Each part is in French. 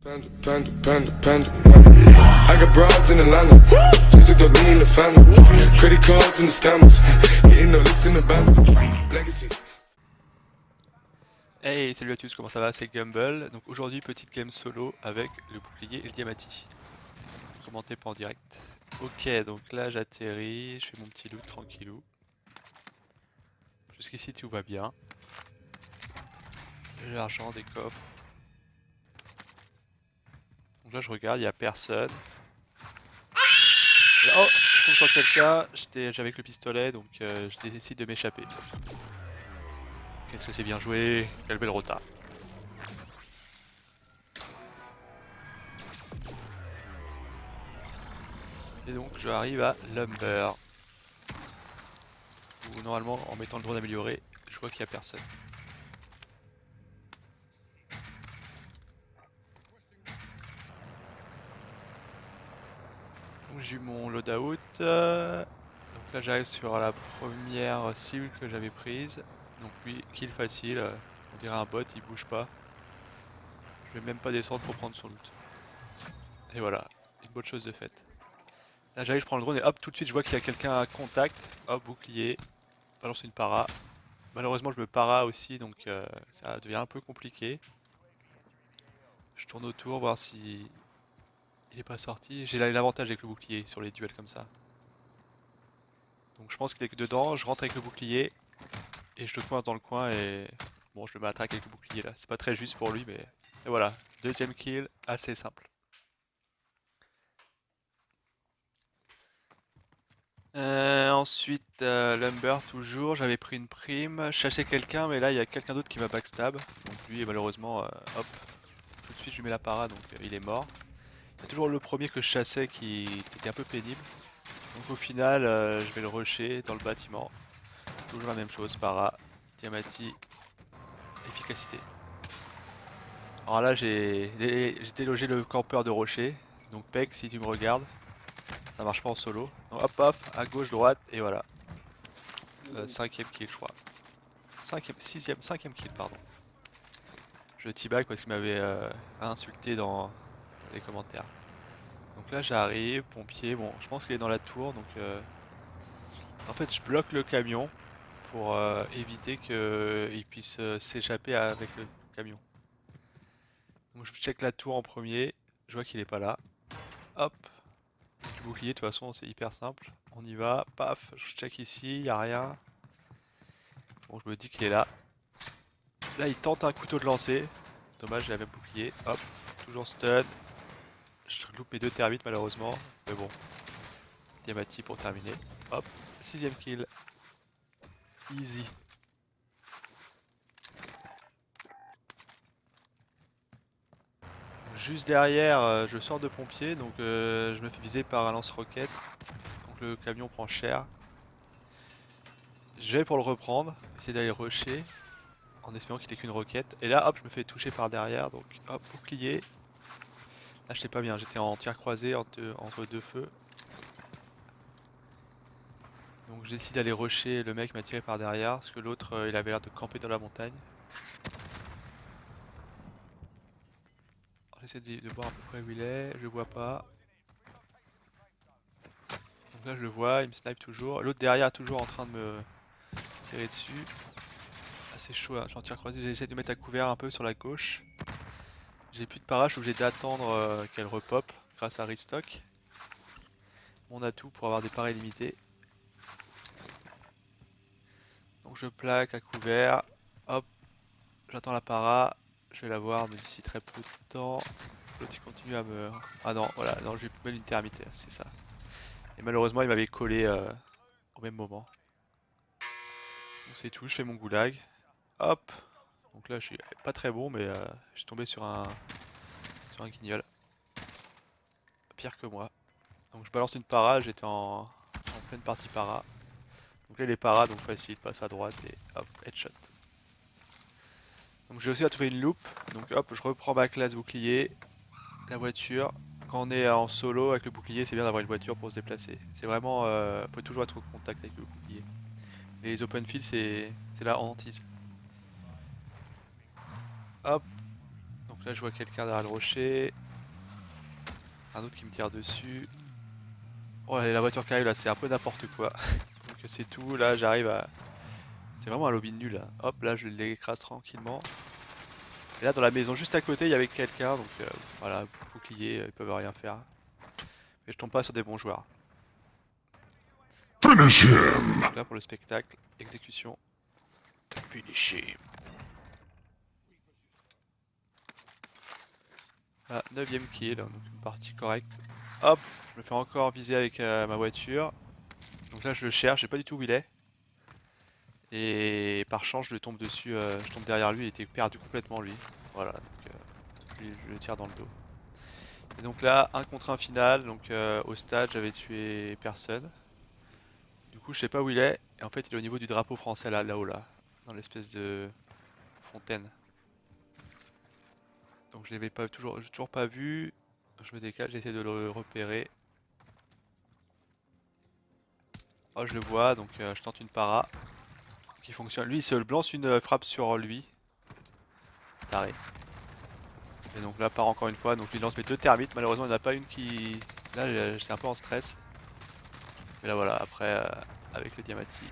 Panda, panda, panda, panda. I got broads in Atlanta. Just took the lean in the family. Credit cards and the scammers. Hitting the licks in the band. Legacies. Hey, salut à tous, comment ça va? C'est Gumball. Donc aujourd'hui, petite game solo avec le bouclier et le Diamati. Commenté pas en direct. Ok, donc là j'atterris, je fais mon petit loot tranquillou. Jusqu'ici tout va bien. J'ai l'argent des coffres. Donc là je regarde, il n'y a personne. Là, oh, je tombe sur quelqu'un, j'avais avec le pistolet donc je décide de m'échapper. Qu'est-ce que c'est bien joué, quelle belle rota. Et donc je arrive à Lumber. Où normalement en mettant le drone amélioré, je vois qu'il n'y a personne. Donc j'ai eu mon loadout. Donc là j'arrive sur la première cible que j'avais prise. Donc lui, kill facile. On dirait un bot, il bouge pas. Je vais même pas descendre pour prendre son loot. Et voilà, une bonne chose de faite. Là j'arrive, je prends le drone et hop, tout de suite je vois qu'il y a quelqu'un à contact. Hop, bouclier. Balance une para. Malheureusement je me para aussi, donc ça devient un peu compliqué. Je tourne autour, voir si il est pas sorti. J'ai l'avantage avec le bouclier sur les duels comme ça. Donc je pense qu'il est que dedans, je rentre avec le bouclier et je le coince dans le coin et bon, je le mets à track avec le bouclier là. C'est pas très juste pour lui, mais et voilà, deuxième kill, assez simple. Ensuite, Lumber toujours, j'avais pris une prime, chassé quelqu'un, mais là il y a quelqu'un d'autre qui m'a backstab. Donc lui, malheureusement, hop, tout de suite je lui mets la para, donc il est mort. Il y a toujours le premier que je chassais qui était un peu pénible. Donc au final, je vais le rusher dans le bâtiment. Toujours la même chose, para, Diamati, efficacité. Alors là, j'ai délogé le campeur de rocher. Donc Peck, si tu me regardes, ça marche pas en solo. Donc hop hop, à gauche, droite, et voilà. Cinquième kill, je crois. Cinquième, sixième, cinquième kill, pardon. Je le teabag parce qu'il m'avait insulté dans les commentaires. Donc là, j'arrive, pompier. Bon, je pense qu'il est dans la tour, donc en fait, je bloque le camion pour éviter qu'il puisse s'échapper avec le camion. Donc je check la tour en premier, je vois qu'il est pas là. Hop, avec le bouclier, de toute façon, c'est hyper simple. On y va, paf, je check ici, y a rien. Bon, je me dis qu'il est là. Là, il tente un couteau de lancer. Dommage, j'avais le bouclier. Hop, toujours stun. Je loupe mes deux termites, malheureusement. Mais bon, Diamati pour terminer. Hop, sixième kill. Easy. Juste derrière, je sors de pompier, donc je me fais viser par un lance-roquette. Donc le camion prend cher. Je vais pour le reprendre, essayer d'aller rusher, en espérant qu'il ait qu'une roquette. Et là, hop, je me fais toucher par derrière, donc hop, bouclier. Là, j'étais pas bien, j'étais en tir croisé entre deux feux. Donc j'ai décidé d'aller rusher, le mec m'a tiré par derrière, parce que l'autre, il avait l'air de camper dans la montagne. J'essaie de voir à peu près où il est, je le vois pas. Donc là, je le vois, il me snipe toujours. L'autre derrière, toujours en train de me tirer dessus. Ah, c'est chaud là, je suis en tir croisé, j'essaie de mettre à couvert un peu sur la gauche. J'ai plus de para, je suis obligé d'attendre qu'elle repop grâce à Restock. Mon atout pour avoir des paras illimités. Donc je plaque à couvert. Hop, j'attends la para. Je vais la voir d'ici très peu de temps. L'autre il continue à me... Ah non, voilà, non, je lui mets une thermite, c'est ça. Et malheureusement il m'avait collé au même moment. Donc c'est tout, je fais mon goulag. Hop. Donc là je suis pas très bon mais je suis tombé sur un guignol. Pire que moi. Donc je balance une para, j'étais en pleine partie para. Donc là les paras, donc facile, passe à droite et hop, headshot. Donc j'ai aussi à trouver une loupe. Donc hop, je reprends ma classe bouclier, la voiture. Quand on est en solo avec le bouclier, c'est bien d'avoir une voiture pour se déplacer. C'est vraiment, faut toujours être au contact avec le bouclier. Les open fields, c'est la hantise. Hop, donc Donc là je vois quelqu'un derrière le rocher. Un autre qui me tire dessus. Oh et la voiture qui arrive là, c'est un peu n'importe quoi. Donc c'est tout, là j'arrive à... C'est vraiment un lobby nul là. Hop, là je l'écrase tranquillement. Et là dans la maison juste à côté, il y avait quelqu'un, donc voilà, bouclier, ils peuvent rien faire. Mais je tombe pas sur des bons joueurs. Finish him! Donc là pour le spectacle, exécution. Finish him. Ah, 9ème kill, donc une partie correcte. Hop, je me fais encore viser avec ma voiture. Donc là je le cherche, je sais pas du tout où il est. Et par chance je le tombe dessus, je tombe derrière lui, il était perdu complètement lui. Voilà, donc lui, je le tire dans le dos. Et donc là, 1 contre 1 final, donc au stade j'avais tué personne. Du coup je sais pas où il est, et en fait il est au niveau du drapeau français là, là-haut là, dans l'espèce de fontaine. Donc je l'avais pas toujours pas vu, donc je me décale, j'essaie de le repérer. Oh je le vois, donc je tente une para qui fonctionne. Lui il se lance une frappe sur lui, taré. Et donc là part encore une fois, donc je lui lance mes 2 thermites, malheureusement il n'y en a pas une qui... Là j'étais un peu en stress. Mais là voilà, après avec le Diamati,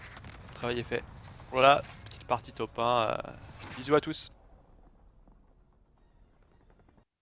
le travail est fait. Voilà, petite partie top 1, bisous à tous.